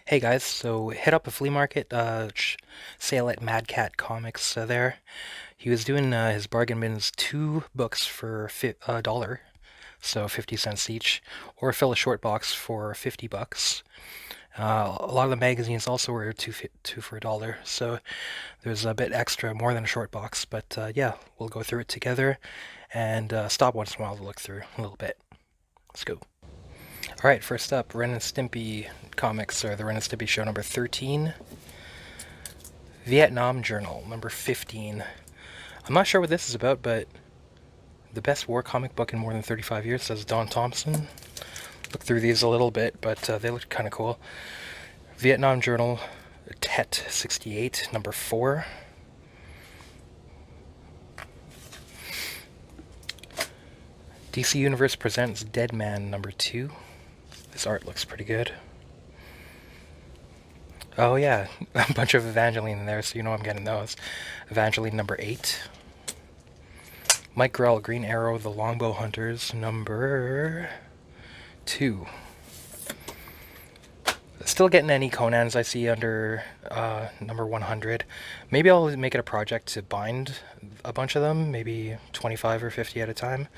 Hey guys, so hit up a flea market sale at Mad Cat Comics there. He was doing his bargain bins, two books for a dollar, so 50 cents each, or fill a short box for 50 bucks. A lot of the magazines also were two for a dollar, so there's a bit extra, more than a short box, but yeah, we'll go through it together and stop once in a while to look through a little bit. Let's go. All right, first up, Ren and Stimpy comics, or the Ren and Stimpy show number 13. Vietnam Journal, number 15. I'm not sure what this is about, but the best war comic book in more than 35 years, says Don Thompson. Looked through these a little bit, but they looked kind of cool. Vietnam Journal, Tet 68, number 4. DC Universe presents Dead Man, number 2. This art looks pretty good. Oh yeah, a bunch of Evangeline in there, so you know I'm getting those. Evangeline number 8. Mike Grell, Green Arrow, The Longbow Hunters, number 2. Still getting any Conans I see under number 100. Maybe I'll make it a project to bind a bunch of them, maybe 25 or 50 at a time,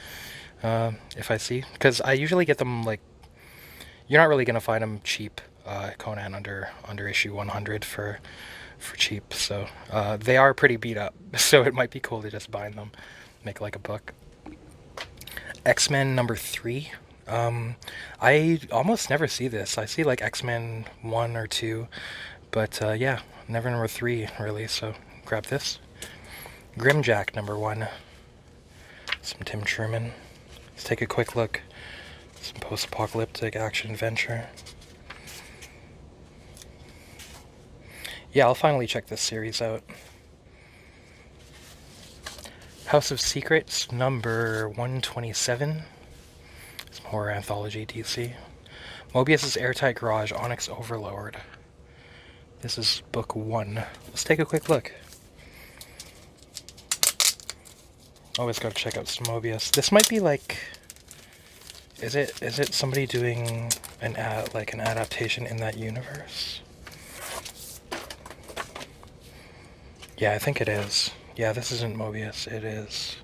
if I see. Because I usually get them, like, you're not really going to find them cheap, Conan under issue 100 for cheap. So they are pretty beat up, so it might be cool to just bind them, make like a book. X-Men number 3. I almost never see this. I see like X-Men 1 or 2, but yeah, never number 3 really, so grab this. Grimjack number 1. Some Tim Truman. Let's take a quick look. Some post-apocalyptic action adventure. Yeah, I'll finally check this series out. House of Secrets, number 127. Some horror anthology DC. Mobius's Airtight Garage, Onyx Overlord. This is book 1. Let's take a quick look. Always gotta check out some Mobius. This might be like... Is it somebody doing an adaptation in that universe? Yeah, I think it is. Yeah, this isn't Mobius. It is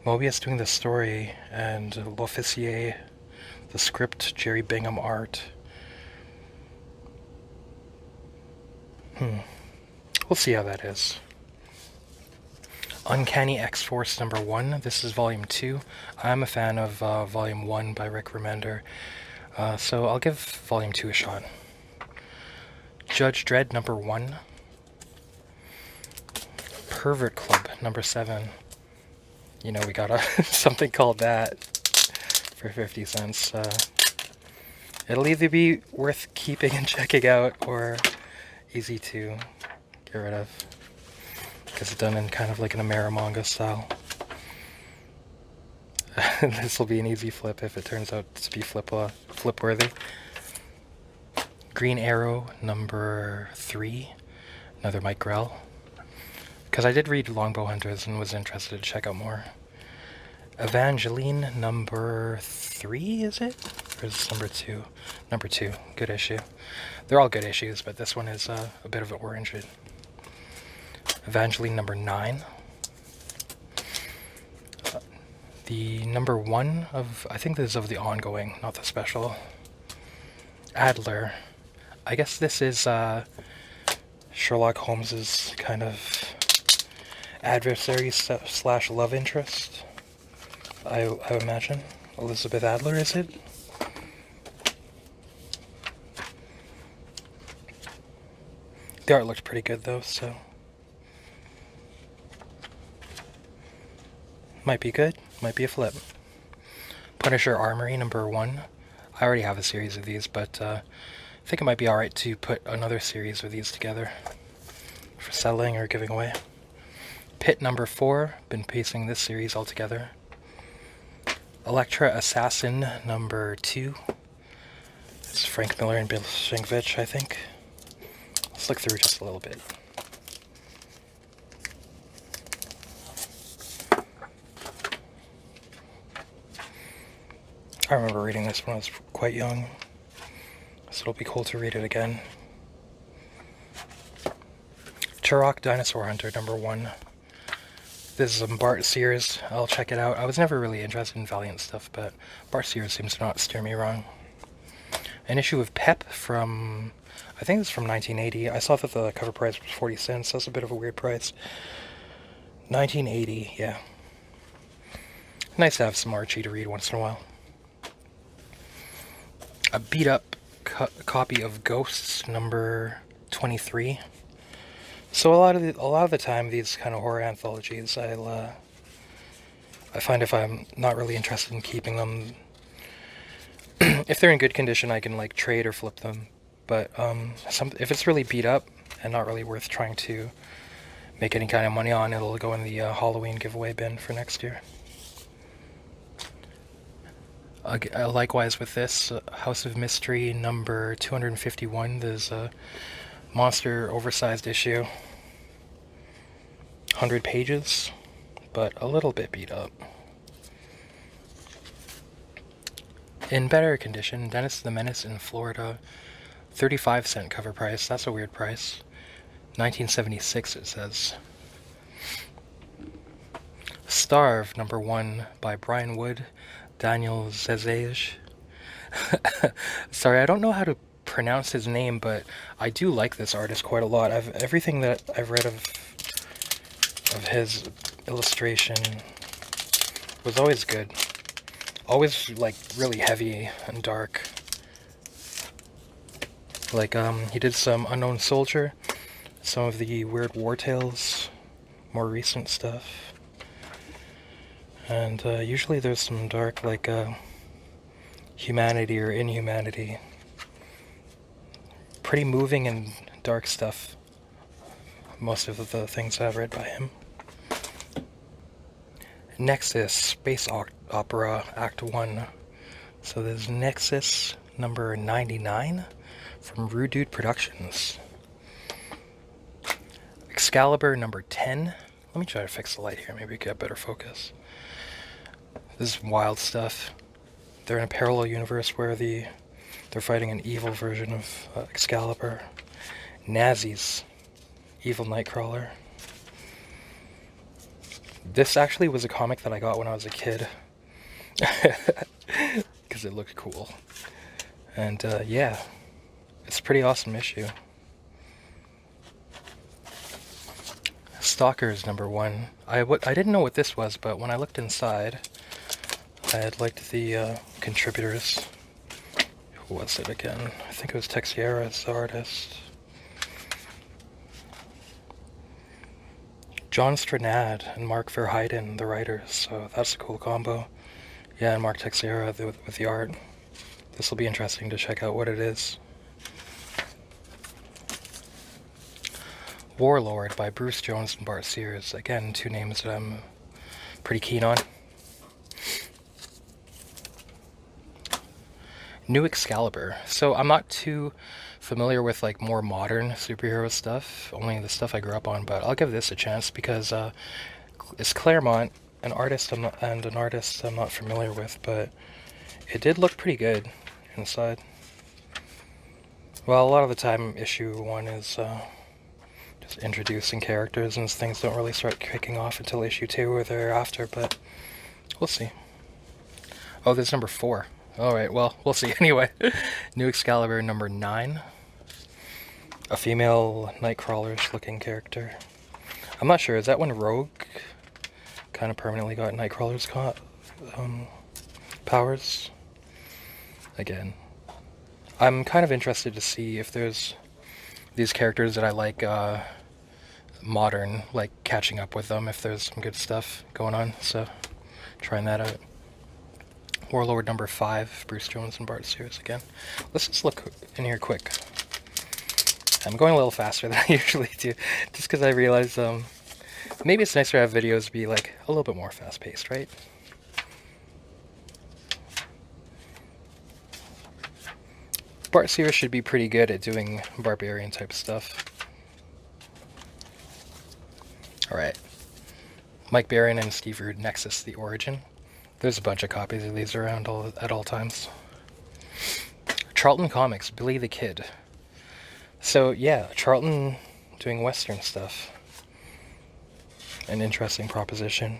Mobius doing the story, and L'Officier, the script, Jerry Bingham art. We'll see how that is. Uncanny X-Force number 1. This is volume 2. I'm a fan of volume 1 by Rick Remender, so I'll give volume 2 a shot. Judge Dredd number 1. Pervert Club number 7. You know, we got something called that for 50 cents. It'll either be worth keeping and checking out, or easy to get rid of, because it's done in kind of like an Amera manga style. This will be an easy flip if it turns out to be flip-worthy. Green Arrow number 3. Another Mike Grell. Because I did read Longbow Hunters and was interested to check out more. Evangeline number 3, is it? Or is this number 2? Number 2. Good issue. They're all good issues, but this one is a bit of an orange. Evangeline number 9. The number 1 of... I think this is of the ongoing, not the special. Adler. I guess this is Sherlock Holmes's kind of adversary slash love interest, I imagine. Elizabeth Adler, is it? The art looked pretty good though, so might be good, might be a flip. Punisher Armory number 1. I already have a series of these, but I think it might be alright to put another series of these together for selling or giving away. Pit number 4, been piecing this series all together. Elektra Assassin number 2. It's Frank Miller and Bill Sienkiewicz, I think. Let's look through just a little bit. I remember reading this when I was quite young. so it'll be cool to read it again. Turok Dinosaur Hunter #1. This is some Bart Sears. I'll check it out. I was never really interested in Valiant stuff, but Bart Sears seems to not steer me wrong. An issue of Pep from, I think it's from 1980. I saw that the cover price was 40 cents. That's a bit of a weird price. 1980, yeah. Nice to have some Archie to read once in a while. A beat up copy of Ghosts #23. So a lot of the time, these kind of horror anthologies, I find if I'm not really interested in keeping them, if they're in good condition, I can like trade or flip them. But if it's really beat up and not really worth trying to make any kind of money on, it'll go in the Halloween giveaway bin for next year. Likewise with this, House of Mystery #251, there's a monster oversized issue. 100 pages, but a little bit beat up. In better condition, Dennis the Menace in Florida, 35-cent cover price. That's a weird price. 1976 it says. Starve #1 by Brian Wood, Daniel Zezelj. Sorry, I don't know how to pronounce his name, but I do like this artist quite a lot. Everything that I've read of his illustration was always good. Always like really heavy and dark. Like he did some Unknown Soldier, some of the Weird War Tales, more recent stuff. And usually there's some dark, like, humanity or inhumanity. Pretty moving and dark stuff, most of the things I've read by him. Nexus, Space Opera, Act 1. So there's Nexus #99 from Rude Dude Productions. Excalibur #10. Let me try to fix the light here, maybe get better focus. This is wild stuff. They're in a parallel universe where they're fighting an evil version of Excalibur. Nazis. Evil Nightcrawler. This actually was a comic that I got when I was a kid. Because it looked cool. And yeah, it's a pretty awesome issue. Stalkers #1. I didn't know what this was, but when I looked inside, I had liked the contributors. Who was it again? I think it was Texiera's the artist. John Strnad and Mark Verheiden, the writers, so that's a cool combo. Yeah, and Mark Texiera with the art. This will be interesting to check out what it is. Warlord by Bruce Jones and Bart Sears. Again, two names that I'm pretty keen on. New Excalibur. So I'm not too familiar with like more modern superhero stuff, only the stuff I grew up on, but I'll give this a chance because it's Claremont, an artist I'm not familiar with, but it did look pretty good inside. Well, a lot of the time issue 1 is just introducing characters and things don't really start kicking off until issue 2 or thereafter, but we'll see. Oh, there's #4. Alright, well, we'll see. Anyway, New Excalibur #9. A female Nightcrawler-ish looking character. I'm not sure, is that when Rogue kind of permanently got Nightcrawler's powers? Again, I'm kind of interested to see if there's these characters that I like modern, like catching up with them, if there's some good stuff going on, so trying that out. Warlord #5, Bruce Jones and Bart Sears again. Let's just look in here quick. I'm going a little faster than I usually do, just because I realize maybe it's nicer to have videos be like a little bit more fast-paced, right? Bart Sears should be pretty good at doing barbarian type stuff. Alright. Mike Baron and Steve Rude, Nexus, The Origin. There's a bunch of copies of these around at all times. Charlton Comics, Billy the Kid. So yeah, Charlton doing Western stuff. An interesting proposition.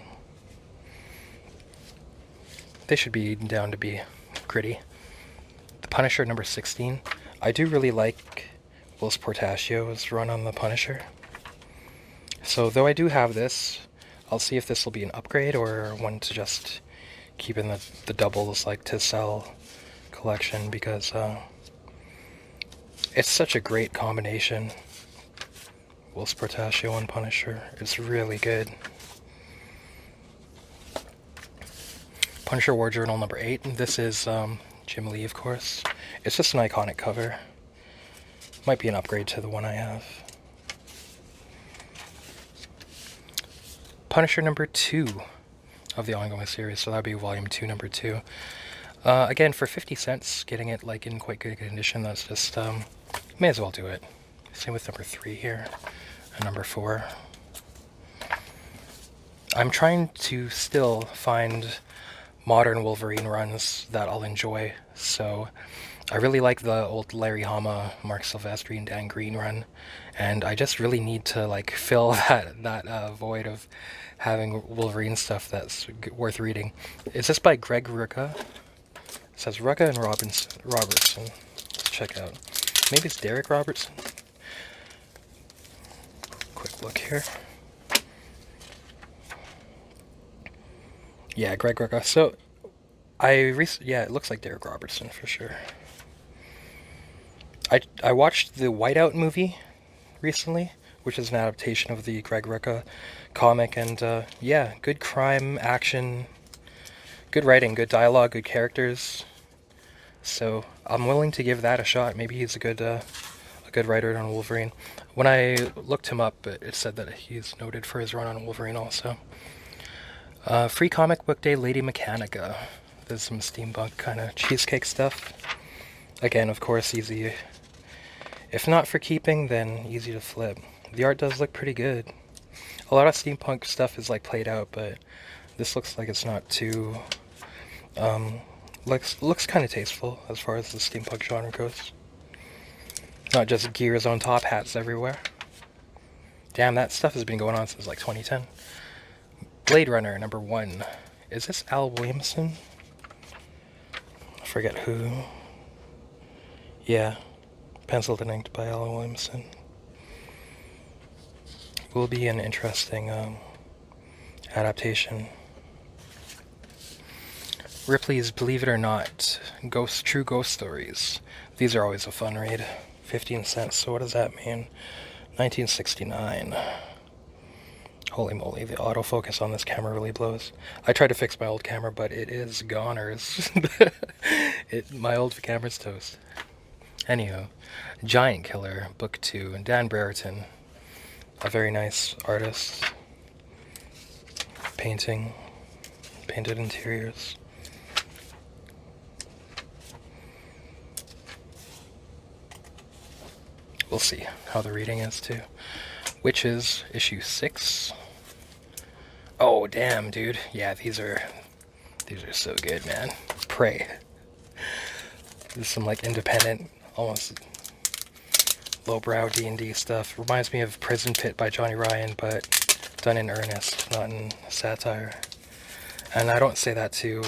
They should be down to be gritty. The Punisher number 16. I do really like Willis Portacio's run on the Punisher. So though I do have this, I'll see if this will be an upgrade or one to just keep in the doubles, like to sell collection, because it's such a great combination. Willis Portacio and Punisher. It's really good. Punisher War Journal number 8. This is Jim Lee, of course. It's just an iconic cover. Might be an upgrade to the one I have. Punisher number 2 of the ongoing series, so that'd be volume 2, number 2. Again, for 50 cents, getting it like in quite good condition, that's just, may as well do it. Same with number 3 here, and number 4. I'm trying to still find modern Wolverine runs that I'll enjoy, so I really like the old Larry Hama, Mark Silvestri, and Dan Green run, and I just really need to like fill that void of having Wolverine stuff that's worth reading. Is this by Greg Rucka? It says Rucka and Robertson. Let's check out. Maybe it's Derek Robertson. Quick look here. Yeah, Greg Rucka. So, yeah, it looks like Derek Robertson for sure. I watched the Whiteout movie recently, which is an adaptation of the Greg Rucka comic, and yeah, good crime, action, good writing, good dialogue, good characters. So I'm willing to give that a shot. Maybe he's a good writer on Wolverine. When I looked him up, it said that he's noted for his run on Wolverine also. Free Comic Book Day, Lady Mechanica. There's some steampunk kind of cheesecake stuff. Again, of course, easy. If not for keeping, then easy to flip. The art does look pretty good. A lot of steampunk stuff is like played out, but this looks like it's not too... looks kind of tasteful as far as the steampunk genre goes. Not just gears on top hats everywhere. Damn, that stuff has been going on since like 2010. Blade Runner, number 1. Is this Al Williamson? I forget who. Yeah. Penciled and inked by Al Williamson. Will be an interesting adaptation. Ripley's Believe It or Not, True Ghost Stories. These are always a fun read. 15 cents, so what does that mean? 1969. Holy moly, the autofocus on this camera really blows. I tried to fix my old camera, but it is goners. My old camera's toast. Anyhow, Giant Killer, Book 2, and Dan Brereton, a very nice artist. Painted interiors. We'll see how the reading is too. Witches, issue 6. Oh damn, dude. Yeah, these are so good, man. Prey. This is some like independent, almost lowbrow D&D stuff. Reminds me of Prison Pit by Johnny Ryan, but done in earnest, not in satire. And I don't say that to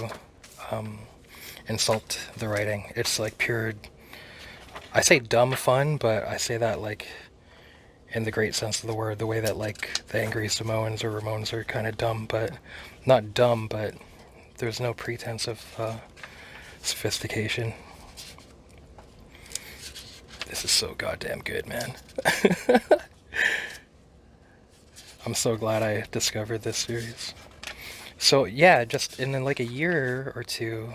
insult the writing. It's like pure... I say dumb fun, but I say that like in the great sense of the word, the way that like the Angry Samoans or Ramones are kind of dumb, but not dumb, but there's no pretense of sophistication. This is so goddamn good, man. I'm so glad I discovered this series. So yeah, just in like a year or two,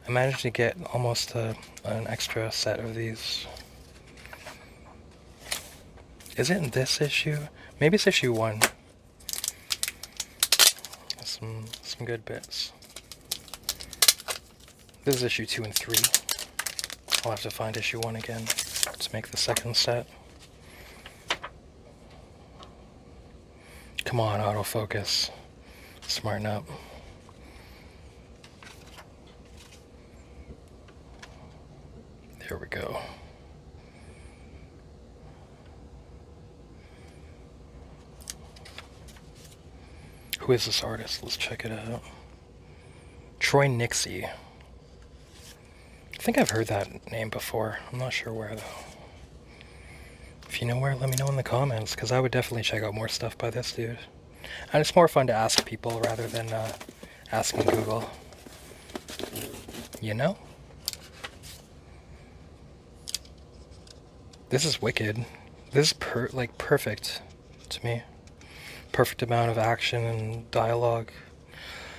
I managed to get almost an extra set of these. Is it in this issue? Maybe it's issue 1. Some good bits. This is issue 2 and 3. I'll have to find issue 1 again to make the second set. Come on, autofocus. Smarten up. Here we go. Who is this artist? Let's check it out. Troy Nixey. I think I've heard that name before. I'm not sure where, though. If you know where, let me know in the comments, because I would definitely check out more stuff by this dude. And it's more fun to ask people rather than asking Google. You know? This is wicked. This is perfect to me. Perfect amount of action and dialogue.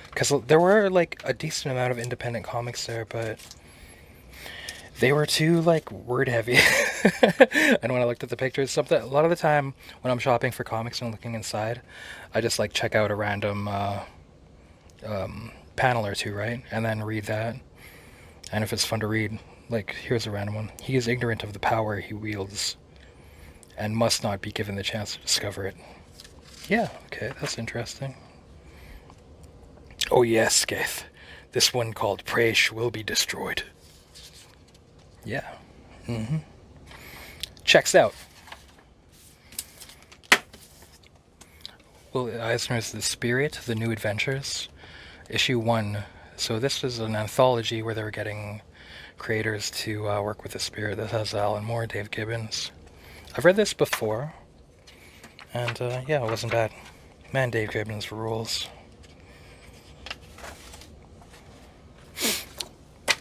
Because there were like a decent amount of independent comics there, but they were too like word heavy. And when I looked at the pictures, a lot of the time when I'm shopping for comics and looking inside, I just like check out a random panel or two, right? And then read that. And if it's fun to read, like here's a random one. He is ignorant of the power he wields and must not be given the chance to discover it. Yeah, okay, that's interesting. Oh yes, Skaith. This one called Presh will be destroyed. Yeah. Mm-hmm. Checks out. Will Eisner's The Spirit, The New Adventures, Issue 1. So this is an anthology where they were getting creators to work with the Spirit. This has Alan Moore, Dave Gibbons. I've read this before, and yeah, it wasn't bad. Man, Dave Gibbons rules.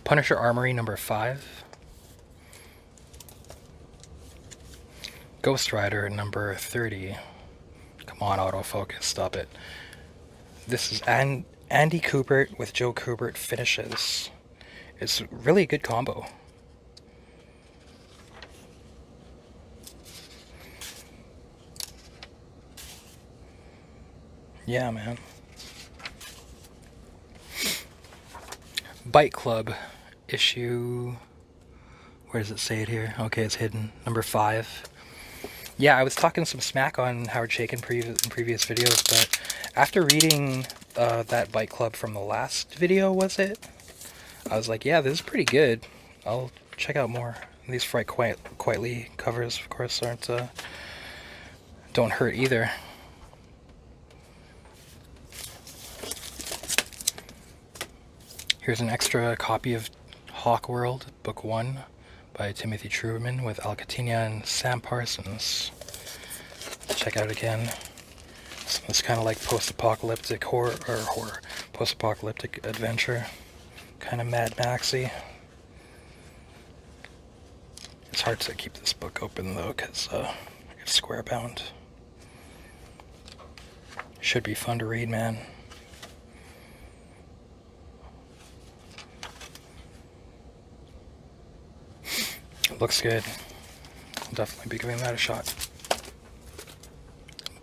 Punisher Armory number 5. Ghost Rider number 30. Come on, autofocus, stop it. This is Andy Kubert with Joe Kubert finishes. It's really a good combo. Yeah, man. Bite Club issue. Where does it say it here? Okay, it's hidden. Number 5. Yeah, I was talking some smack on Howard Chaykin in previous videos, but after reading that Bite Club from the last video, was it? I was like, yeah, this is pretty good. I'll check out more. These Fright Quietly covers, of course, don't hurt either. Here's an extra copy of Hawkworld, Book 1, by Timothy Truman with Al Catina and Sam Parsons. Check out again. So it's kind of like post-apocalyptic post-apocalyptic adventure. Kind of Mad Maxy. It's hard to keep this book open though, because it's square bound. Should be fun to read, man. Looks good. I'll definitely be giving that a shot.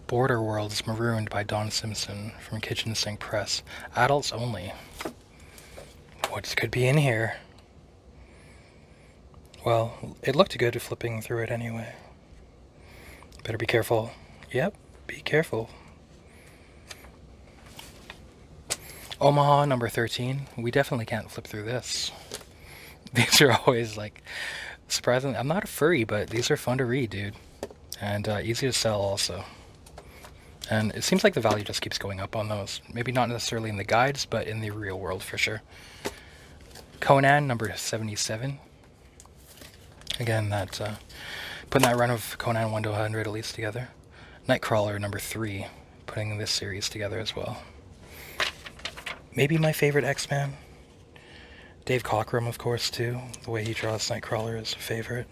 Border Worlds Marooned by Don Simpson from Kitchen Sink Press. Adults only. What could be in here? Well, it looked good flipping through it anyway. Better be careful. Yep, be careful. Omaha number 13. We definitely can't flip through this. These are always like... Surprisingly, I'm not a furry, but these are fun to read, dude. And easy to sell also. And it seems like the value just keeps going up on those. Maybe not necessarily in the guides, but in the real world for sure. Conan, number 77. Again, that putting that run of Conan 1 to 100 at least together. Nightcrawler, number 3. Putting this series together as well. Maybe my favorite X-Man. Dave Cockrum, of course, too. The way he draws Nightcrawler is a favorite.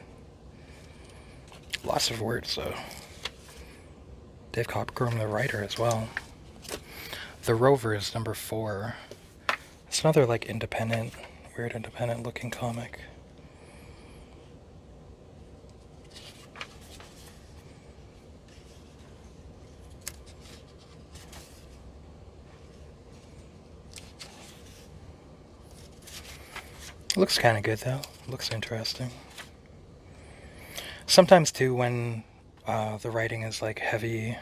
Lots of words, though. Dave Cockrum, the writer, as well. The Rovers, number 4. It's another, like, weird independent-looking comic. Looks kind of good, though. Looks interesting. Sometimes, too, when the writing is, like, heavy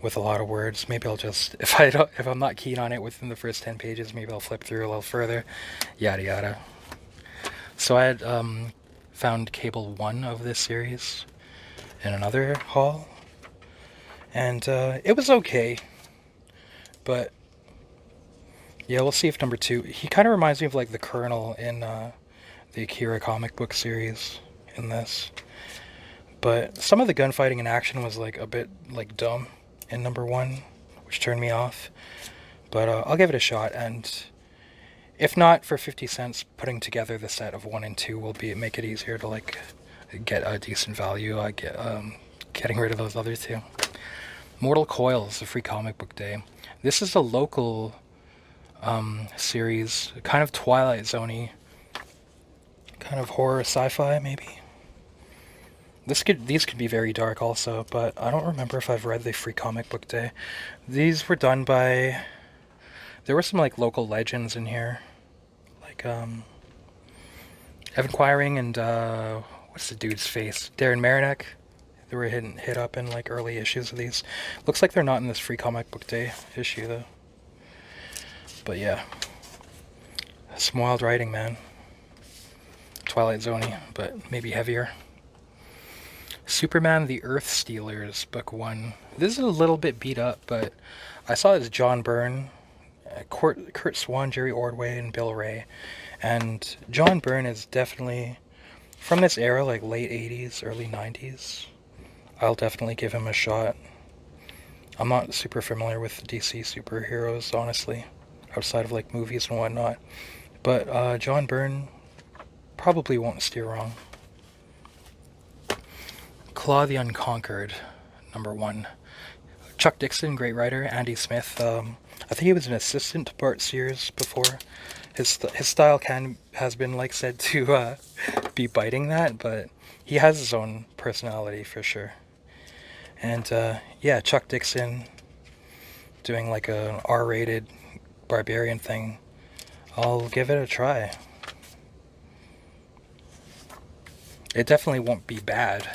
with a lot of words, maybe I'll just... If I'm not keen on it within the first 10 pages, maybe I'll flip through a little further. Yada, yada. So I had found Cable 1 of this series in another haul, and it was okay, but yeah, we'll see if number 2... He kind of reminds me of like the Colonel in the Akira comic book series in this, but some of the gunfighting and action was like a bit like dumb in number 1, which turned me off, but I'll give it a shot, and if not, for 50 cents, putting together the set of 1 and 2 will make it easier to like get a decent value. Getting rid of those other 2. Mortal Coils, a free comic book day. This is a local series, kind of Twilight Zone-y, kind of horror sci-fi maybe. These could be very dark also, but I don't remember if I've read the free comic book day. These were done by... There were some like local legends in here, like Evangeline and what's the dude's face? Darren Marinick. They were hit up in like early issues of these. Looks like they're not in this free comic book day issue though. But yeah, some wild writing, man. Twilight Zone-y, but maybe heavier. Superman the Earth Stealers, book 1. This is a little bit beat up, but I saw it as John Byrne, Kurt Swan, Jerry Ordway, and Bill Ray. And John Byrne is definitely from this era, like late 80s, early 90s. I'll definitely give him a shot. I'm not super familiar with DC superheroes, honestly, outside of like movies and whatnot. But John Byrne probably won't steer wrong. Claw the Unconquered, number 1. Chuck Dixon, great writer. Andy Smith, I think he was an assistant to Bart Sears before. His style has been like said to be biting that, but he has his own personality for sure. And yeah, Chuck Dixon doing like an R-rated barbarian thing. I'll give it a try. It definitely won't be bad.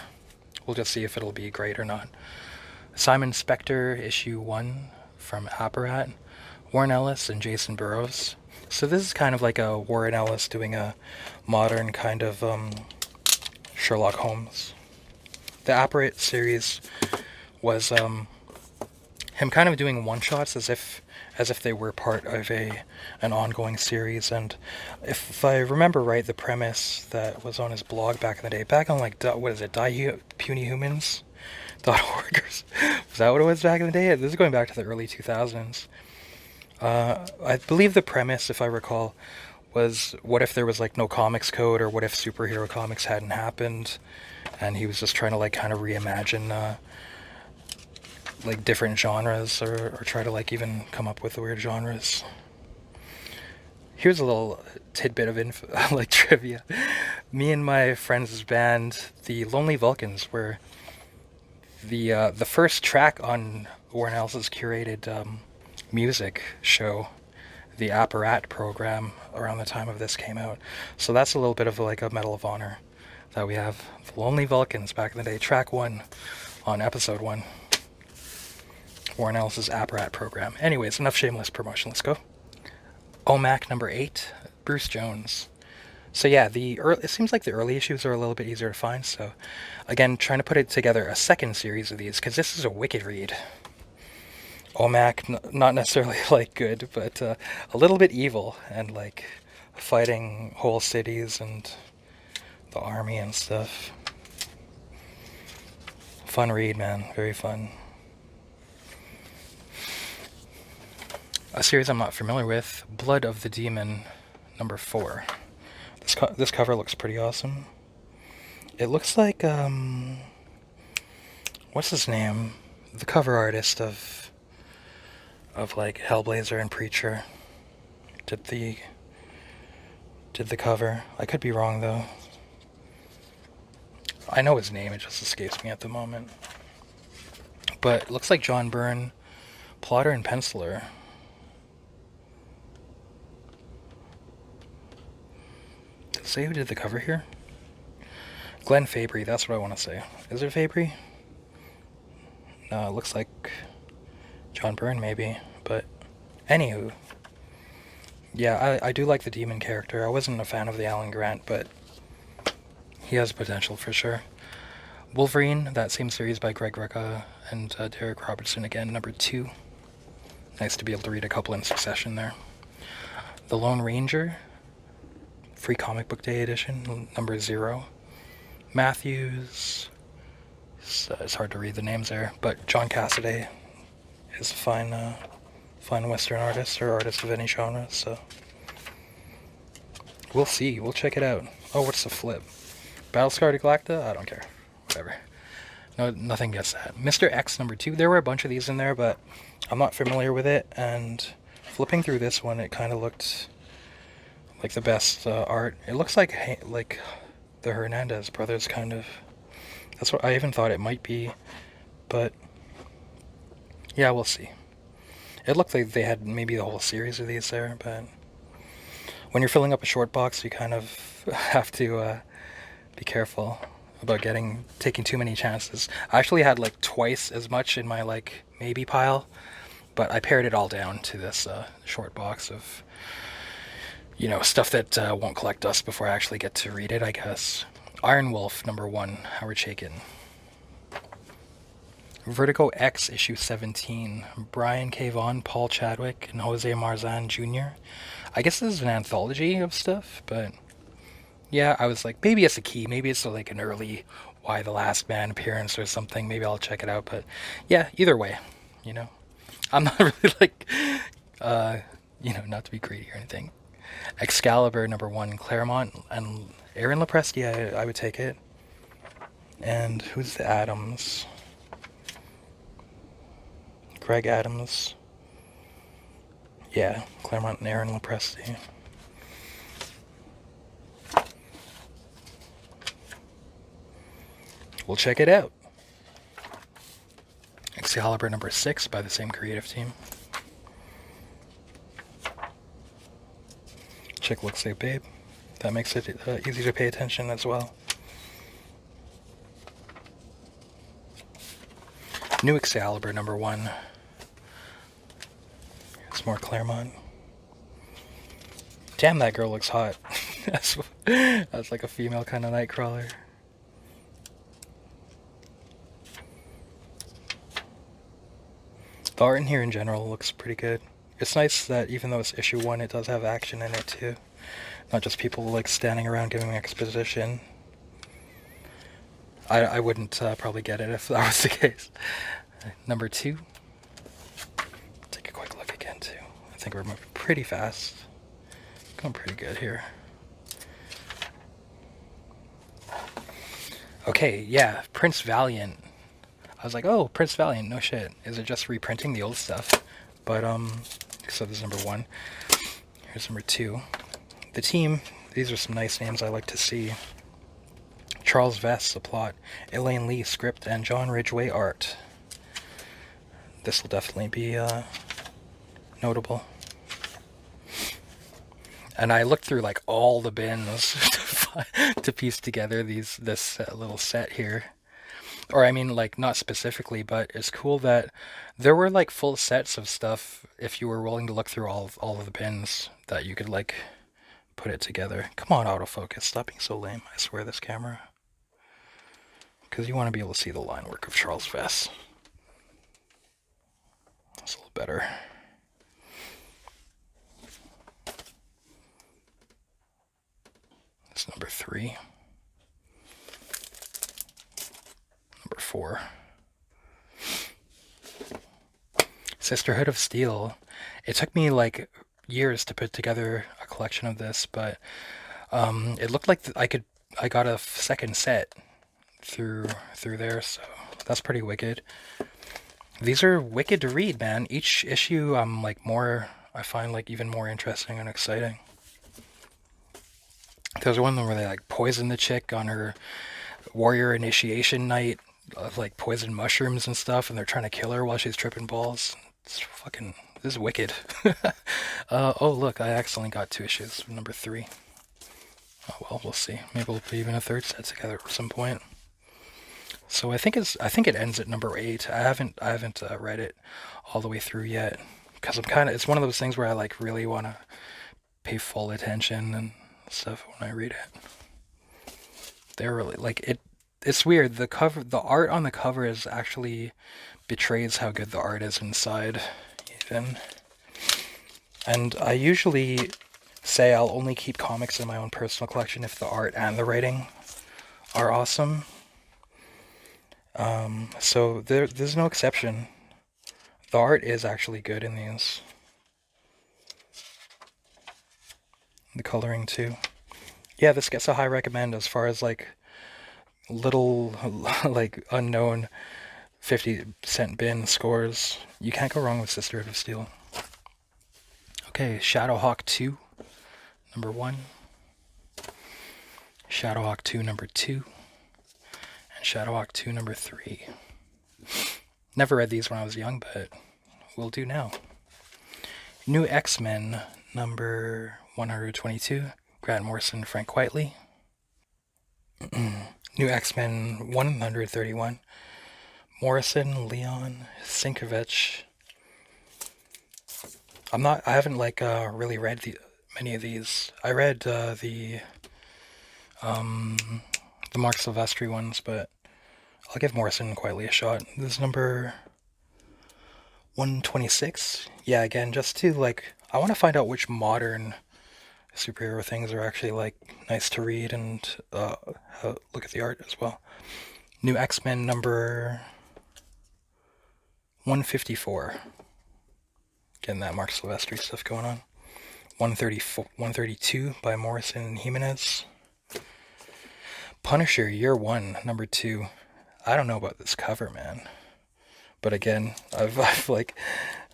We'll just see if it'll be great or not. Simon Spector, issue 1 from Apparat. Warren Ellis and Jason Burrows. So this is kind of like a Warren Ellis doing a modern kind of Sherlock Holmes. The Apparat series was him kind of doing one-shots as if they were part of an ongoing series. And if I remember right, the premise that was on his blog back in the day, back on like, what is it, punyhumans.org, was that what it was back in the day? This is going back to the early 2000s. I believe the premise, if I recall, was what if there was like no comics code, or what if superhero comics hadn't happened, and he was just trying to like kind of reimagine like different genres, or try to like even come up with weird genres. Here's a little tidbit of info, like trivia. Me and my friends' band, the Lonely Vulcans, were the first track on Warren Ellis's curated music show, the Apparat program, around the time of this came out. So that's a little bit of like a Medal of Honor that we have. The Lonely Vulcans back in the day, track 1 on episode 1. Warren Ellis's Apparat program. Anyways, enough shameless promotion. Let's go. OMAC number 8, Bruce Jones. So yeah, it seems like the early issues are a little bit easier to find. So again, trying to put it together a second series of these, because this is a wicked read. OMAC, not necessarily like good, but a little bit evil, and like fighting whole cities and the army and stuff. Fun read, man. Very fun. A series I'm not familiar with, Blood of the Demon, number 4. This cover looks pretty awesome. It looks like, what's his name? The cover artist of like Hellblazer and Preacher did the cover. I could be wrong though. I know his name, it just escapes me at the moment. But it looks like John Byrne, plotter and penciler. Does it say who did the cover here? Glenn Fabry, that's what I want to say. Is it Fabry? No, it looks like John Byrne maybe, but anywho. Yeah, I do like the demon character. I wasn't a fan of the Alan Grant, but He has potential for sure. Wolverine, that same series by Greg Rucka and Derek Robertson again, number 2. Nice to be able to read a couple in succession there. The Lone Ranger, Free Comic Book Day edition, number 0. Matthews, it's hard to read the names there, but John Cassaday is a fine Western artist, or artist of any genre, so we'll see. We'll check it out. Oh, what's the flip? Battlescar Galacta? I don't care. Whatever. No, nothing gets that. Mr. X number 2. There were a bunch of these in there, but I'm not familiar with it, and flipping through this one, it kind of looked like the best art. It looks like the Hernandez brothers, kind of. That's what I even thought it might be, but yeah, we'll see. It looked like they had maybe the whole series of these there, but when you're filling up a short box, you kind of have to be careful about taking too many chances. I actually had like twice as much in my like maybe pile, but I pared it all down to this short box of, you know, stuff that won't collect dust before I actually get to read it, I guess. Iron Wolf number 1, Howard Chaykin. Vertigo X issue 17, Brian K. Vaughan, Paul Chadwick, and Jose Marzan Jr. I guess this is an anthology of stuff, but yeah, I was like, maybe it's a key, maybe it's like an early Y the Last Man appearance or something, maybe I'll check it out, but yeah, either way, you know, I'm not really like, you know, not to be greedy or anything. Excalibur number 1, Claremont and Aaron Lopresti, I would take it. And who's the Adams? Greg Adams. Yeah, Claremont and Aaron Lopresti. We'll check it out. Excalibur number 6 by the same creative team. Chick looks like Babe. That makes it easy to pay attention as well. New Excalibur number 1. It's more Claremont. Damn, that girl looks hot. That's like a female kind of Nightcrawler. The art in here in general looks pretty good. It's nice that even though it's issue 1, it does have action in it too. Not just people like standing around giving exposition. I wouldn't probably get it if that was the case. Number 2. Take a quick look again too. I think we're moving pretty fast. Going pretty good here. Okay, yeah, Prince Valiant. I was like, oh, Prince Valiant, no shit. Is it just reprinting the old stuff? But, so this is number 1. Here's number 2. The team, these are some nice names I like to see. Charles Vess, the plot. Elaine Lee, script, and John Ridgway, art. This will definitely be notable. And I looked through like all the bins to piece together this little set here. Or I mean, like, not specifically, but it's cool that there were like full sets of stuff if you were willing to look through all of the bins that you could like put it together. Come on, autofocus, stop being so lame. I swear, this camera. Because you want to be able to see the line work of Charles Vess. That's a little better. That's number 3. Number 4. Sisterhood of Steel. It took me like years to put together a collection of this, but it looked like I got a second set through there, so that's pretty wicked. These are wicked to read, man. Each issue I find like even more interesting and exciting. There's one where they like poison the chick on her warrior initiation night, like poison mushrooms and stuff, and they're trying to kill her while she's tripping balls. It's fucking, this is wicked. Oh look, I accidentally got 2 issues from number 3. Oh well, we'll see. Maybe we'll put even a third set together at some point. So I think it ends at number 8. I haven't read it all the way through yet, because it's one of those things where I like really want to pay full attention and stuff when I read it. They're really like it. It's weird. The art on the cover is actually betrays how good the art is inside, even. And I usually say I'll only keep comics in my own personal collection if the art and the writing are awesome. So there's no exception. The art is actually good in these. The coloring too. Yeah, this gets a high recommend as far as like little like unknown 50-cent bin scores. You can't go wrong with Sisterhood of Steel. Okay, Shadowhawk 2, number 1. Shadowhawk 2, number 2. And Shadowhawk 2, number 3. Never read these when I was young, but will do now. New X-Men, number 122. Grant Morrison, Frank Whiteley. New X-Men 131. Morrison, Leon, Sinkovich. I haven't like really read many of these. I read the Mark Silvestri ones, but I'll give Morrison quietly a shot. This is number 126. Yeah, again, just to like, I want to find out which modern superhero things are actually like nice to read and look at the art as well. New X-Men number 154. Getting that Mark Silvestri stuff going on. 132 by Morrison and Jimenez. Punisher Year 1, number 2. I don't know about this cover, man. But again, I've like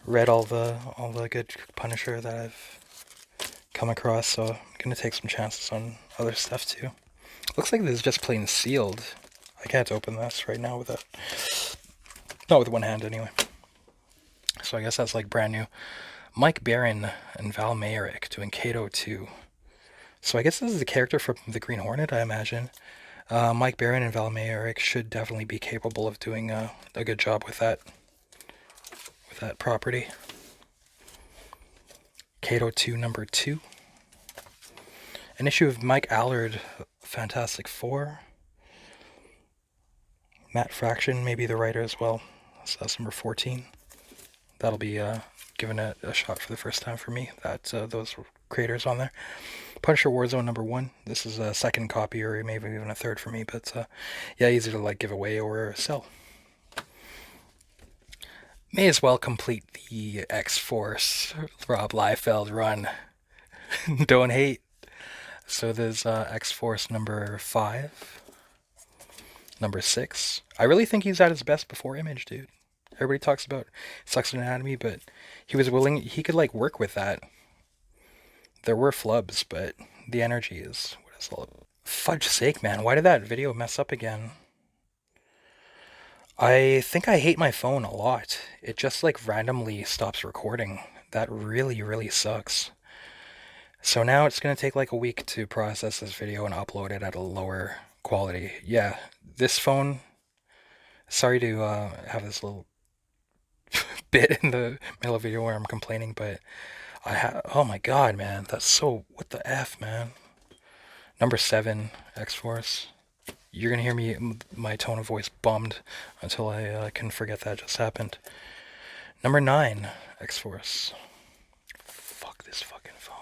read all the good Punisher that I've come across, so I'm gonna take some chances on other stuff too. Looks like this is just plain sealed. I can't open this right now not with one hand anyway. So I guess that's like brand new. Mike Byrne and Val Mayerick doing Kato 2. So I guess this is a character from the Green Hornet, I imagine. Mike Byrne and Val Mayerick should definitely be capable of doing a good job with that property. Kato 2, number 2. An issue of Mike Allard, Fantastic Four. Matt Fraction, maybe the writer as well. So that's number 14. That'll be given a shot for the first time for me. Those creators on there. Punisher Warzone number 1. This is a second copy or maybe even a third for me, but yeah, easy to like give away or sell. May as well complete the X-Force Rob Liefeld run. Don't hate. So there's X-Force number 5. Number 6. I really think he's at his best before Image, dude. Everybody talks about Sucks Anatomy, but he was willing, he could like work with that. There were flubs, but the energy is what is all about. Fudge sake, man, why did that video mess up again? I think I hate my phone a lot. It just like randomly stops recording. That really, really sucks. So now it's going to take like a week to process this video and upload it at a lower quality. Yeah, this phone, sorry to have this little bit in the middle of the video where I'm complaining, but oh my god, man, that's so, what the F, man. Number 7, X-Force. You're gonna hear my tone of voice bummed until I can forget that just happened. Number 9, X-Force. Fuck this fucking phone.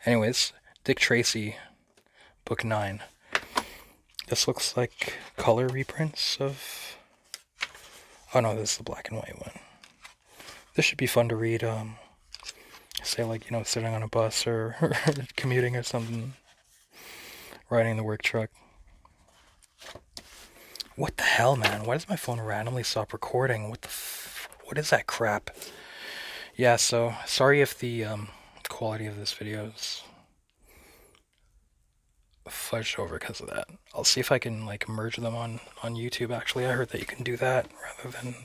Anyways, Dick Tracy, book 9. This looks like color reprints of... Oh no, this is the black and white one. This should be fun to read, say like, you know, sitting on a bus or commuting or something. Riding the work truck. What the hell, man? Why does my phone randomly stop recording? What is that crap? Yeah, so sorry if the quality of this video is fudged over because of that. I'll see if I can like merge them on YouTube. Actually, I heard that you can do that rather than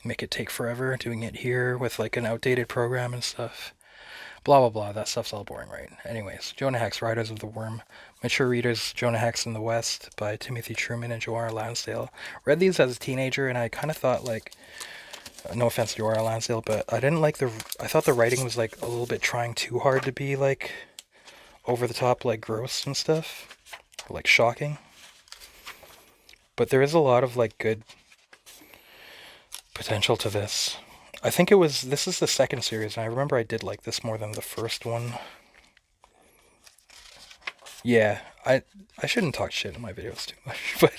make it take forever doing it here with like an outdated program and stuff. Blah blah blah, that stuff's all boring, right? Anyways, Jonah Hex, Riders of the Worm. Mature Readers, Jonah Hex in the West by Timothy Truman and Joara Lansdale. Read these as a teenager and I kind of thought like, no offense to Joara Lansdale, but I didn't like I thought the writing was like a little bit trying too hard to be like over the top, like gross and stuff. like shocking. But there is a lot of like good potential to this. I think this is the second series, and I remember I did like this more than the first one. Yeah, I shouldn't talk shit in my videos too much, but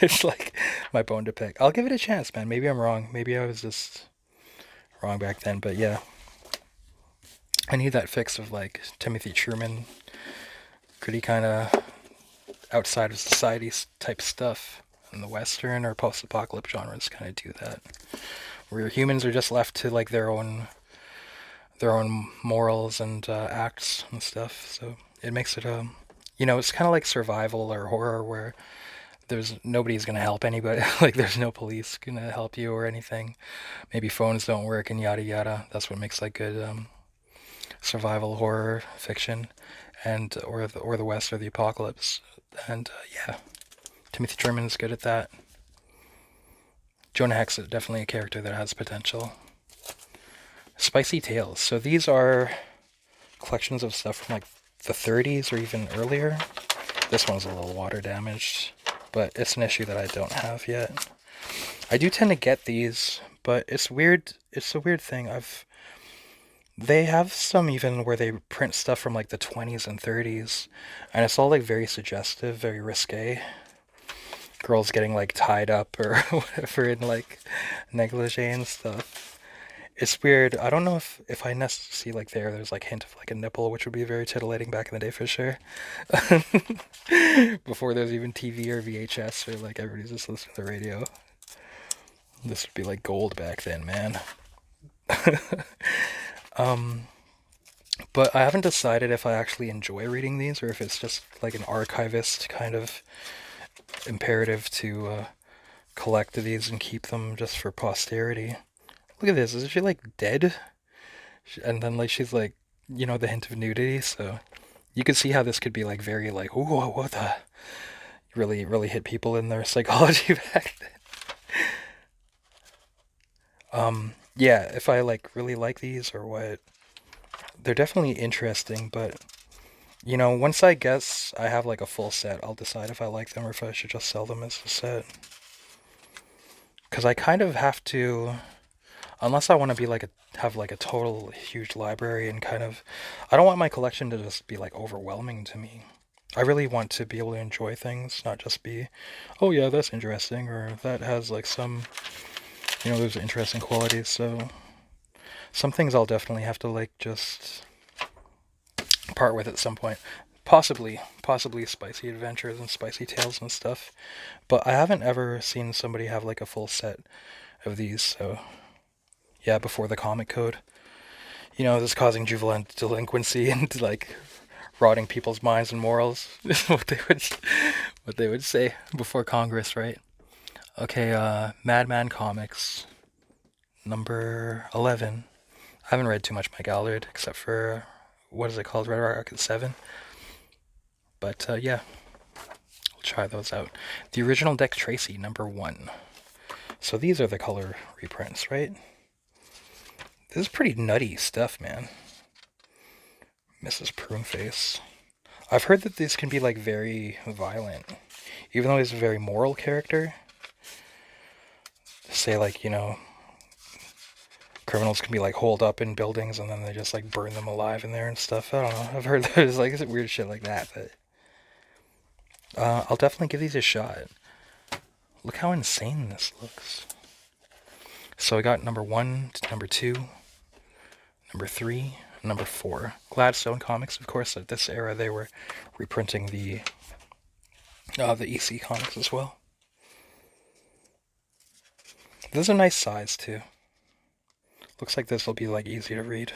it's like my bone to pick. I'll give it a chance, man. Maybe I'm wrong. Maybe I was just wrong back then, but yeah. I need that fix of like Timothy Truman, gritty kind of outside of society type stuff. And the Western or post-apocalypse genres kind of do that, where humans are just left to like their own morals and acts and stuff. So it makes it it's kind of like survival or horror where nobody's gonna help anybody. Like there's no police gonna help you or anything. Maybe phones don't work and yada yada. That's what makes like good survival horror fiction, and or the West or the apocalypse. And yeah, Timothy Truman is good at that. Jonah Hex is definitely a character that has potential. Spicy Tales. So these are collections of stuff from like the 30s or even earlier. This one's a little water damaged, but it's an issue that I don't have yet. I do tend to get these, but it's weird. It's a weird thing. They have some even where they print stuff from like the 20s and 30s, and it's all like very suggestive, very risque. Girls getting like tied up or whatever in like negligee and stuff. It's weird. I don't know if I see like there's like hint of like a nipple, which would be very titillating back in the day for sure. Before there's even TV or VHS or like everybody's just listening to the radio. This would be like gold back then, man. But I haven't decided if I actually enjoy reading these or if it's just like an archivist kind of imperative to collect these and keep them just for posterity. Look at this. Is she like dead? And then like she's like, the hint of nudity. So you could see how this could be like very like, ooh, what the? Really, really hit people in their psychology back then. Yeah, if I like really like these or what, they're definitely interesting. But once I guess I have like a full set, I'll decide if I like them or if I should just sell them as a set. Because I kind of have to. Unless I want to be have like a total huge library and kind of, I don't want my collection to just be like overwhelming to me. I really want to be able to enjoy things, not just be, oh yeah, that's interesting, or that has like some, there's interesting qualities. So some things I'll definitely have to like just part with at some point. Possibly Spicy Adventures and Spicy Tales and stuff. But I haven't ever seen somebody have like a full set of these, so. Yeah, before the comic code. This is causing juvenile delinquency and like rotting people's minds and morals. what they would say before Congress, right? Okay, Madman Comics, number 11. I haven't read too much Mike Allard except for what is it called, Red Rocket 7. But yeah, we'll try those out. The original Dick Tracy, number 1. So these are the color reprints, right? This is pretty nutty stuff, man. Mrs. Pruneface. I've heard that these can be, like, very violent. Even though he's a very moral character. Say, like, criminals can be, like, holed up in buildings and then they just, like, burn them alive in there and stuff. I don't know. I've heard there's, like, weird shit like that, but. I'll definitely give these a shot. Look how insane this looks. So I got number 1 to number 2. Number 3, number 4. Gladstone Comics, of course, at this era they were reprinting the EC comics as well. This is a nice size too. Looks like this will be like easy to read.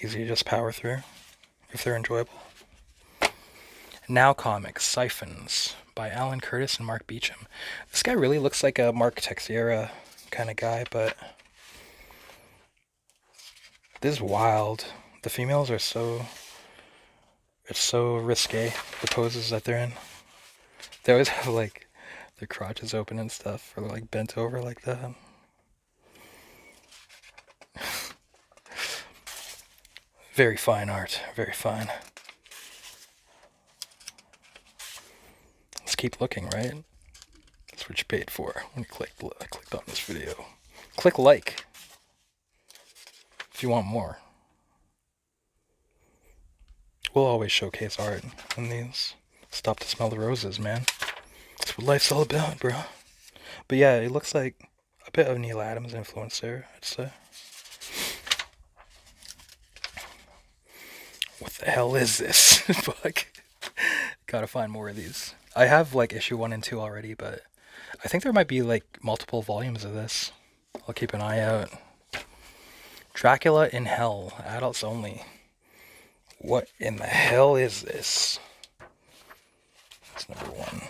Easy to just power through if they're enjoyable. Now Comics, Siphons by Alan Curtis and Mark Beecham. This guy really looks like a Mark Texiera kind of guy, but this is wild. The females are it's so risque, the poses that they're in. They always have like their crotches open and stuff, or they're like bent over like that. Very fine art, very fine. keep looking, right? That's what you paid for when you clicked on this video. Click like if you want more. We'll always showcase art in these. Stop to smell the roses, man. That's what life's all about, bro. But yeah, it looks like a bit of Neil Adams influence there, I'd say. What the hell is this? Fuck. Gotta find more of these. I have like issue 1 and 2 already, but I think there might be like multiple volumes of this. I'll keep an eye out. Dracula in Hell, adults only. What in the hell is this? That's number 1.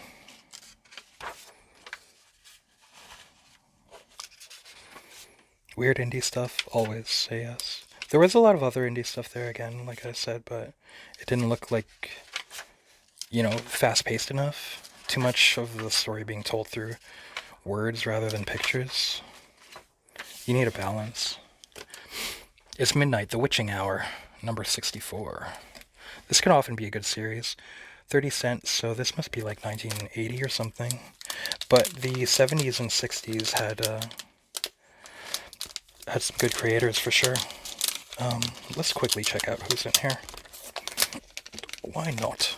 Weird indie stuff, always say yes. There was a lot of other indie stuff there again, like I said, but it didn't look like, you know, fast-paced enough. Too much of the story being told through words rather than pictures. You need a balance. It's Midnight, The Witching Hour, number 64. This can often be a good series. 30 cents, so this must be like 1980 or something. But the 70s and 60s had some good creators for sure. Let's quickly check out who's in here. Why not?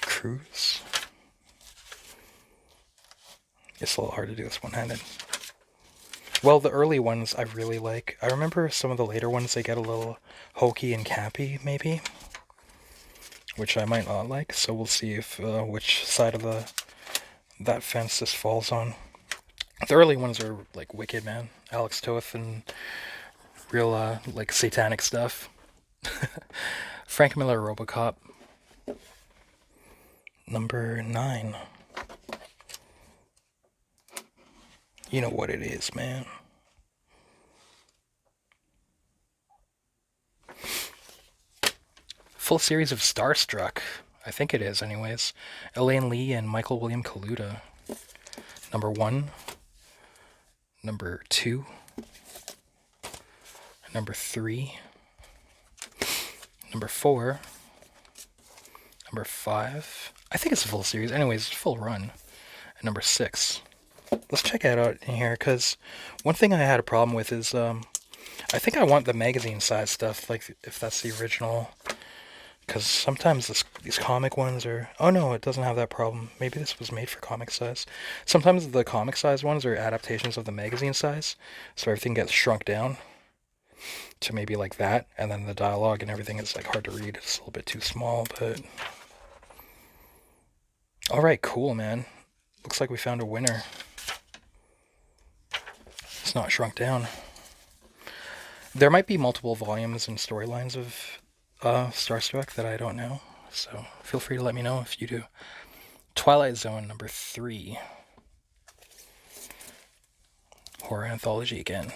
Cruise. It's a little hard to do this one-handed. Well, the early ones I really like. I remember some of the later ones, they get a little hokey and campy, maybe, which I might not like, so we'll see if which side of that fence this falls on. The early ones are like wicked, man. Alex Toth and real like satanic stuff. Frank Miller RoboCop, number 9. You know what it is, man. Full series of Starstruck. I think it is, anyways. Elaine Lee and Michael William Kaluta. Number 1. Number 2. Number 3. Number 4. Number 5. I think it's a full series. Anyways, full run. And number 6. Let's check it out in here, because one thing I had a problem with is, I think I want the magazine size stuff, like if that's the original, because sometimes these comic ones are, oh no, it doesn't have that problem. Maybe this was made for comic size. Sometimes the comic size ones are adaptations of the magazine size, so everything gets shrunk down to maybe like that, and then the dialogue and everything is like hard to read. It's a little bit too small, but alright, cool, man. Looks like we found a winner. It's not shrunk down. There might be multiple volumes and storylines of Starstruck that I don't know, so feel free to let me know if you do. Twilight Zone, number 3. Horror anthology again.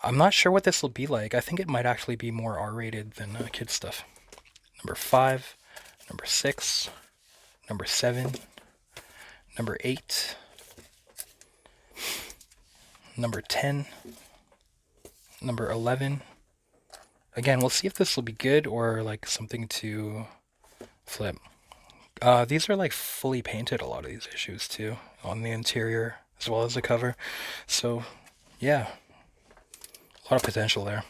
I'm not sure what this will be like. I think it might actually be more R-rated than kids stuff. Number 5, number 6, number 7, number 8, number 10, number 11. Again, we'll see if this will be good or like something to flip. These are like fully painted, a lot of these issues too, on the interior as well as the cover. So yeah, a lot of potential there.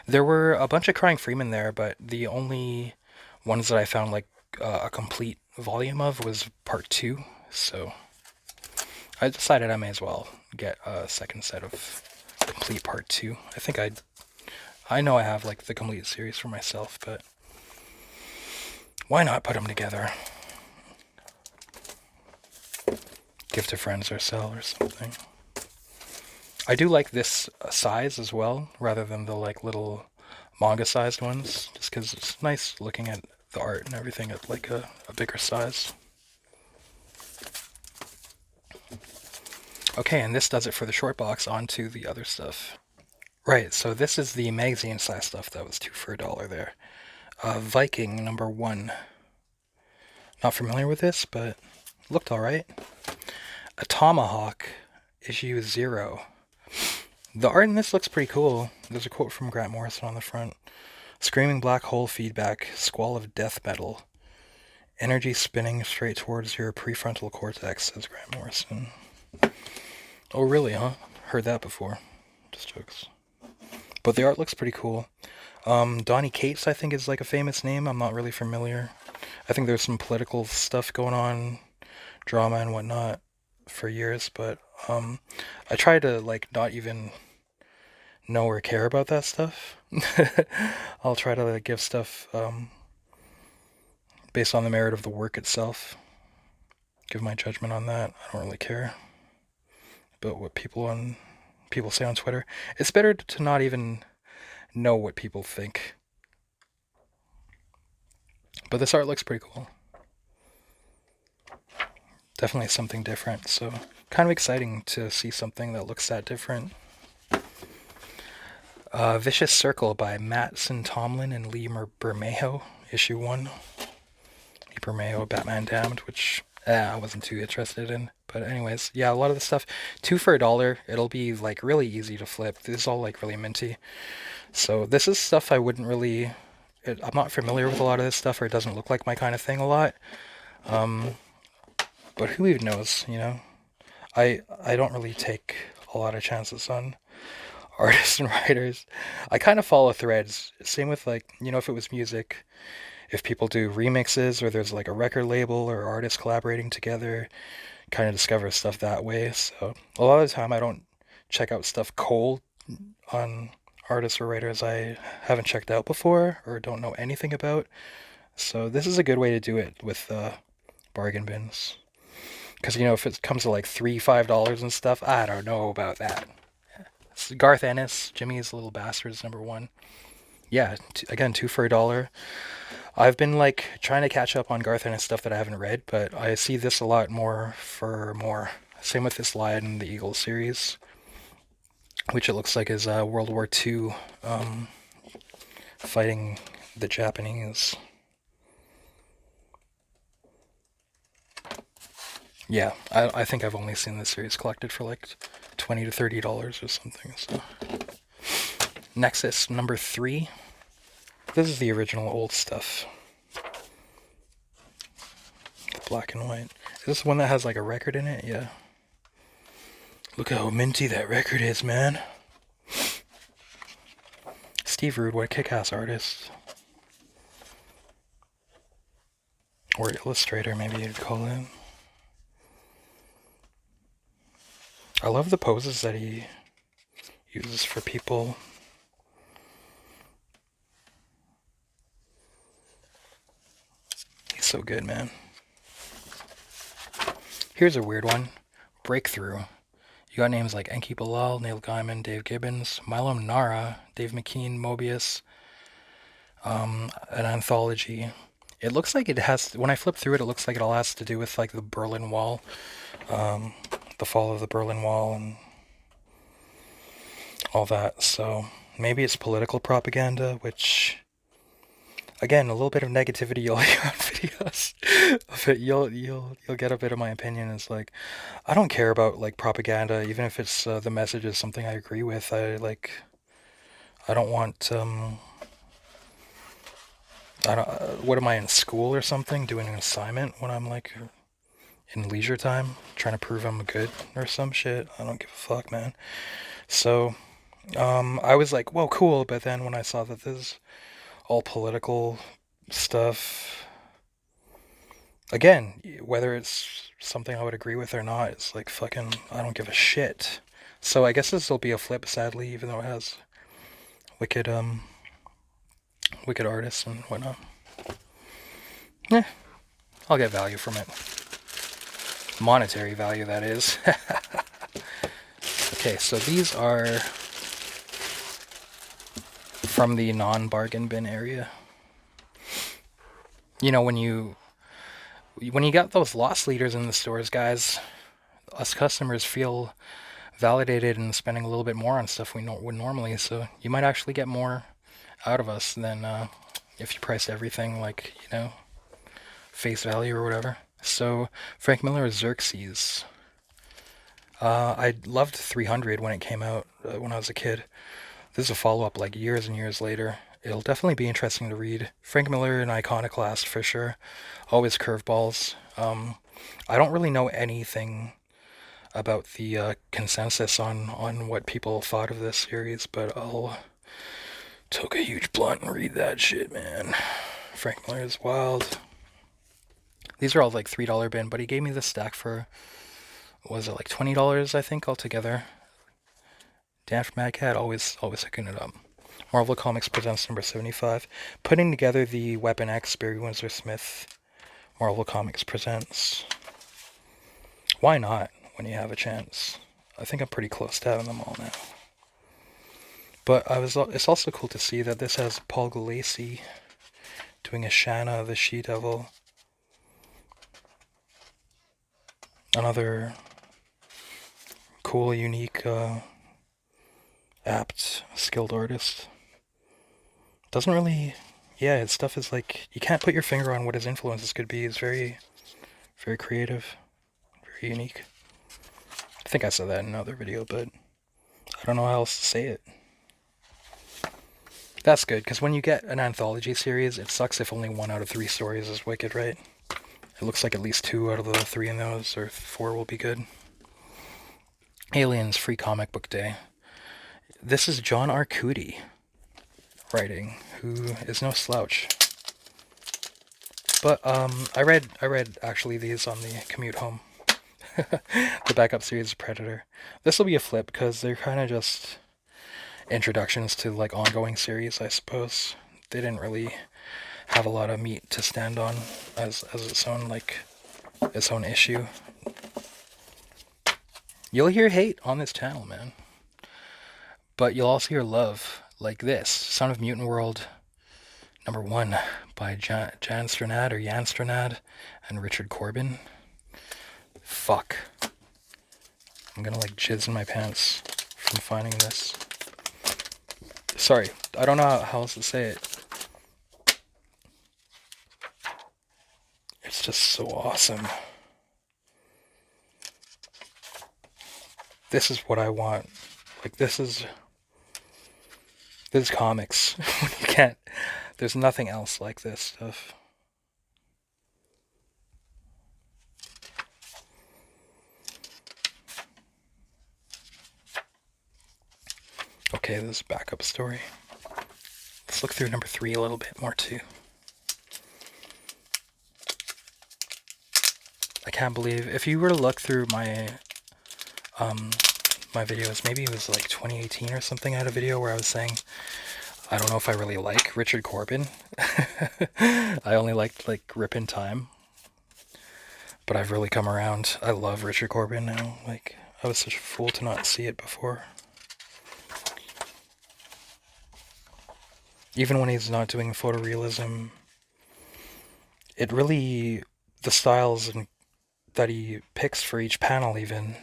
There were a bunch of Crying Freeman there, but the only ones that I found like a complete volume of was part 2. So I decided I may as well get a second set of complete part 2. I know I have like the complete series for myself, but why not put them together? Give to friends or sell or something. I do like this size as well, rather than the like little manga-sized ones, just because it's nice looking at the art and everything at like a bigger size. Okay, and this does it for the short box. On to the other stuff. Right, so this is the magazine size stuff that was 2 for $1 there. Viking, number 1. Not familiar with this, but looked alright. A Tomahawk, issue 0. The art in this looks pretty cool. There's a quote from Grant Morrison on the front. Screaming black hole feedback, squall of death metal. Energy spinning straight towards your prefrontal cortex, says Grant Morrison. Oh, really, huh? Heard that before. Just jokes. But the art looks pretty cool. Donny Cates, I think, is like a famous name. I'm not really familiar. I think there's some political stuff going on, drama and whatnot, for years, but I try to like not even know or care about that stuff. I'll try to like, give stuff based on the merit of the work itself. Give my judgment on that. I don't really care about what people say on Twitter. It's better to not even know what people think. But this art looks pretty cool. Definitely something different, so kind of exciting to see something that looks that different. Vicious Circle by Mattson Tomlin and Lee Bermejo, issue 1. Lee Bermejo, Batman Damned, which I wasn't too interested in. But anyways, yeah, a lot of the stuff, 2 for $1. It'll be like really easy to flip. This is all like really minty. So this is stuff I wouldn't really... I'm not familiar with a lot of this stuff, or it doesn't look like my kind of thing a lot. But who even knows, you know? I don't really take a lot of chances on artists and writers. I kind of follow threads. Same with like, you know, if it was music, if people do remixes or there's like a record label or artists collaborating together, kind of discover stuff that way. So a lot of the time I don't check out stuff cold on artists or writers I haven't checked out before or don't know anything about. So this is a good way to do it with bargain bins. Because, you know, if it comes to like $3, $5 and stuff, I don't know about that. It's Garth Ennis, Jimmy's Little Bastards, #1. Yeah, again, 2 for $1. I've been like trying to catch up on Garth Ennis stuff that I haven't read, but I see this a lot more for more. Same with this Lion and the Eagle series, which it looks like is World War II fighting the Japanese. Yeah, I think I've only seen this series collected for like $20 to $30 or something. So Nexus #3. This is the original old stuff. Black and white. Is this one that has like a record in it? Yeah. Look how minty that record is, man. Steve Rude, what a kick-ass artist. Or illustrator, maybe you'd call it. I love the poses that he uses for people. He's so good, man. Here's a weird one. Breakthrough. You got names like Enki Bilal, Neil Gaiman, Dave Gibbons, Milo Nara, Dave McKean, Mobius, an anthology. It looks like it has, when I flip through it, it looks like it all has to do with like the Berlin Wall, the fall of the Berlin Wall and all that. So maybe it's political propaganda, which, again, a little bit of negativity you'll hear on videos. But you'll get a bit of my opinion. It's like, I don't care about like propaganda, even if it's the message is something I agree with. I don't want what am I, in school or something, doing an assignment when I'm like in leisure time, trying to prove I'm good or some shit? I don't give a fuck, man. So I was like, whoa, cool. But then when I saw that this is all political stuff, again, whether it's something I would agree with or not, it's like fucking, I don't give a shit. So I guess this will be a flip, sadly, even though it has wicked artists and whatnot. Yeah, I'll get value from it. Monetary value, that is. Okay, so these are from the non-bargain bin area. You know, when you got those loss leaders in the stores, guys, us customers feel validated and spending a little bit more on stuff we would normally, so you might actually get more out of us than if you priced everything like, you know, face value or whatever. So Frank Miller's Xerxes. I loved 300 when it came out when I was a kid. This is a follow-up like years and years later. It'll definitely be interesting to read. Frank Miller, an iconoclast for sure. Always curveballs. I don't really know anything about the consensus on what people thought of this series, but I'll toke a huge blunt and read that shit, man. Frank Miller is wild. These are all like $3 bin, but he gave me this stack for, was it like $20, I think, altogether. Dan from Mad Cat, always hooking it up. Marvel Comics presents number 75. Putting together the Weapon X Barry Windsor Smith Marvel Comics presents. Why not when you have a chance? I think I'm pretty close to having them all now. But it's also cool to see that this has Paul Gulacy doing a Shanna the She-Devil. Another cool, unique, apt, skilled artist. Doesn't really... Yeah, his stuff is like... You can't put your finger on what his influences could be. It's very, very creative. Very unique. I think I said that in another video, but I don't know how else to say it. That's good, because when you get an anthology series, it sucks if only 1 out of 3 stories is wicked, right? It looks like at least 2 out of the 3 in those, or 4 will be good. Aliens Free Comic Book Day. This is John Arcudi writing, who is no slouch. But I read actually these on the commute home. The backup series of Predator. This will be a flip because they're kind of just introductions to like ongoing series, I suppose. They didn't really have a lot of meat to stand on as its own issue. You'll hear hate on this channel, man. But you'll also hear love, like this. Son of Mutant World, number 1 by Jan Strnad and Richard Corbin. Fuck. I'm gonna like jizz in my pants from finding this. Sorry, I don't know how else to say it. It's just so awesome. This is what I want. Like, this is comics. You can't... There's nothing else like this stuff. Okay, this is a backup story. Let's look through number 3 a little bit more, too. I can't believe... If you were to look through my videos, maybe it was like 2018 or something, I had a video where I was saying I don't know if I really like Richard Corbin. I only liked like Rip in Time. But I've really come around. I love Richard Corbin now. Like, I was such a fool to not see it before. Even when he's not doing photorealism, it really... The styles that he picks for each panel even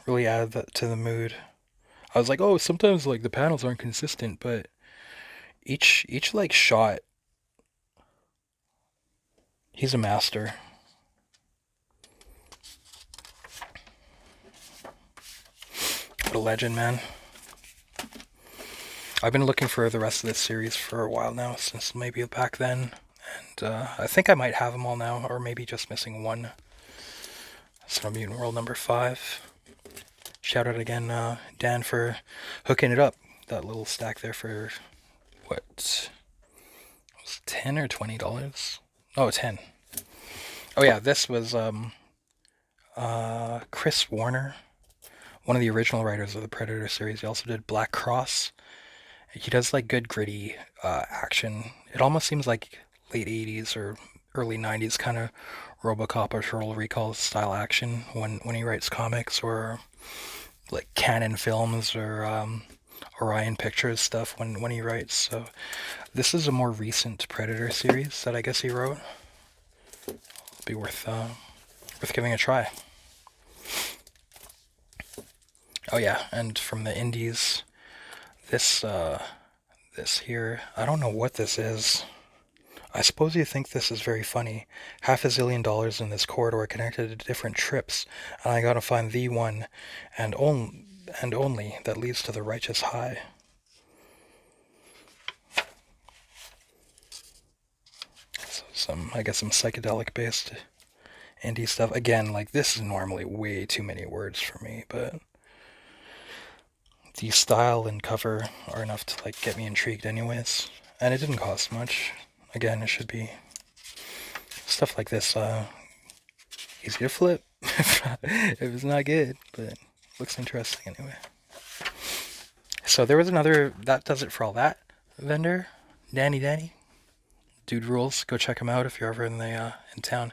really added that to the mood. I was like, oh, sometimes like the panels aren't consistent, but each like shot, he's a master. What a legend, man. I've been looking for the rest of this series for a while now, since maybe back then, and I think I might have them all now, or maybe just missing one. Son of Mutant World number 5. Shout out again, Dan, for hooking it up. That little stack there for, what, was it $10 or $20? Oh, 10. Oh yeah, this was Chris Warner, one of the original writers of the Predator series. He also did Black Cross. He does like good gritty action. It almost seems like late 80s or early 90s kind of RoboCop or Total Recall style action when he writes comics, or like Canon Films or Orion Pictures stuff when he writes. So this is a more recent Predator series that I guess he wrote. It'll be worth giving a try. Oh yeah, and from the indies, this here, I don't know what this is. I suppose you think this is very funny. $500 million in this corridor connected to different trips, and I gotta find the one and only that leads to the righteous high. So I guess some psychedelic-based indie stuff. Again, like, this is normally way too many words for me, but the style and cover are enough to, like, get me intrigued anyways. And it didn't cost much. Again, it should be stuff like this, easy to flip. It was not good, but looks interesting anyway. So there was another, that does it for all that vendor, Danny. Dude rules. Go check him out if you're ever in town.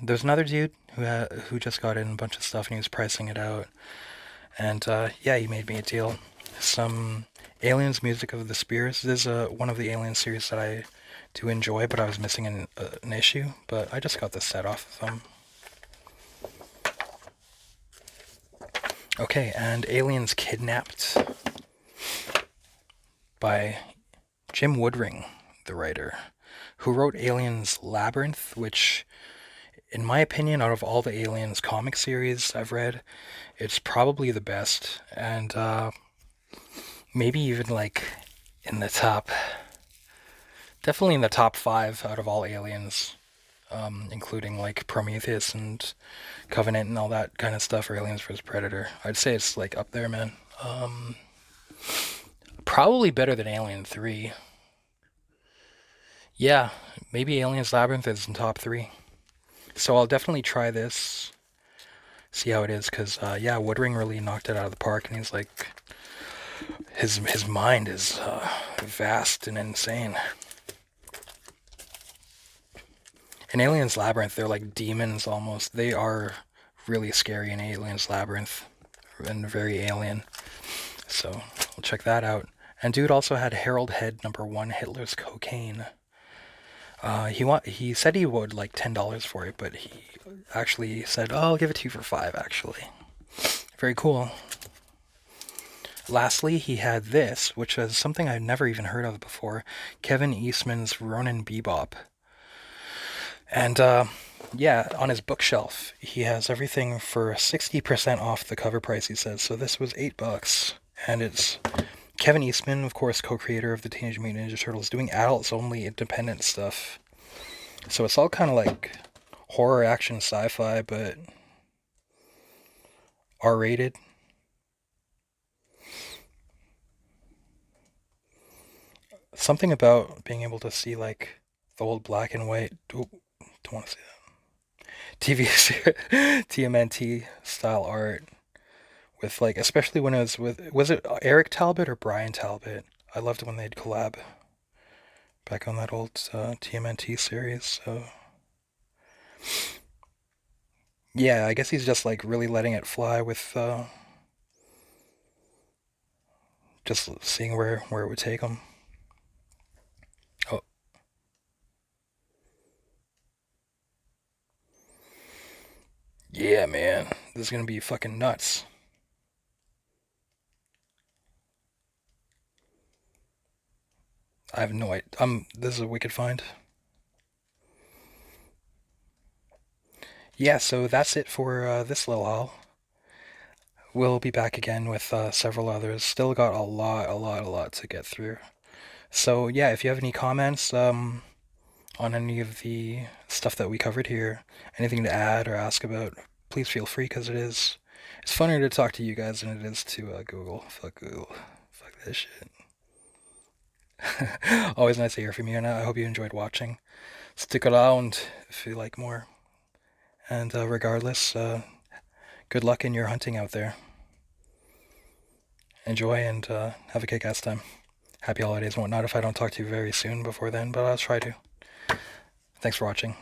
There's another dude who just got in a bunch of stuff and he was pricing it out. And yeah, he made me a deal. Some Aliens Music of the Spears. This is one of the Alien series that I do enjoy, but I was missing an issue. But I just got this set off of them. Okay, and Aliens Kidnapped by Jim Woodring, the writer, who wrote Aliens Labyrinth, which, in my opinion, out of all the Aliens comic series I've read, it's probably the best, and maybe even like in the top, definitely in the top 5 out of all Aliens, including like Prometheus and Covenant and all that kind of stuff, or Aliens vs. Predator. I'd say it's like up there, man. Probably better than Alien 3. Yeah, maybe Aliens Labyrinth is in top 3. So I'll definitely try this, see how it is, because yeah, Woodring really knocked it out of the park, and he's like, his mind is vast and insane. In Aliens Labyrinth, they're like demons almost. They are really scary in Aliens Labyrinth, and very alien. So we'll check that out. And dude also had Harold Head #1, Hitler's Cocaine. He said he would like $10 for it, but he actually said, "Oh, I'll give it to you for $5." Actually, very cool. Lastly, he had this, which was something I'd never even heard of before: Kevin Eastman's Ronin Bebop. And yeah, on his bookshelf, he has everything for 60% off the cover price, he says. So this was $8, and it's Kevin Eastman, of course, co-creator of the Teenage Mutant Ninja Turtles, doing adults-only independent stuff. So it's all kind of like horror, action, sci-fi, but R-rated. Something about being able to see like the old black and white. Ooh, don't want to see that. TV TMNT style art with like, especially when it was it Eric Talbot or Brian Talbot? I loved when they'd collab back on that old TMNT series. So yeah, I guess he's just like really letting it fly with just seeing where it would take him. Oh, yeah, man, this is gonna be fucking nuts. I have no idea. This is a wicked find. Yeah, so that's it for this little haul. We'll be back again with several others. Still got a lot to get through. So yeah, if you have any comments on any of the stuff that we covered here, anything to add or ask about, please feel free, because it's funnier to talk to you guys than it is to Google. Fuck Google. Fuck this shit. Always nice to hear from you, and I hope you enjoyed watching. Stick around if you like more. And regardless, good luck in your hunting out there. Enjoy and have a kick-ass time. Happy holidays and whatnot if I don't talk to you very soon before then, but I'll try to. Thanks for watching.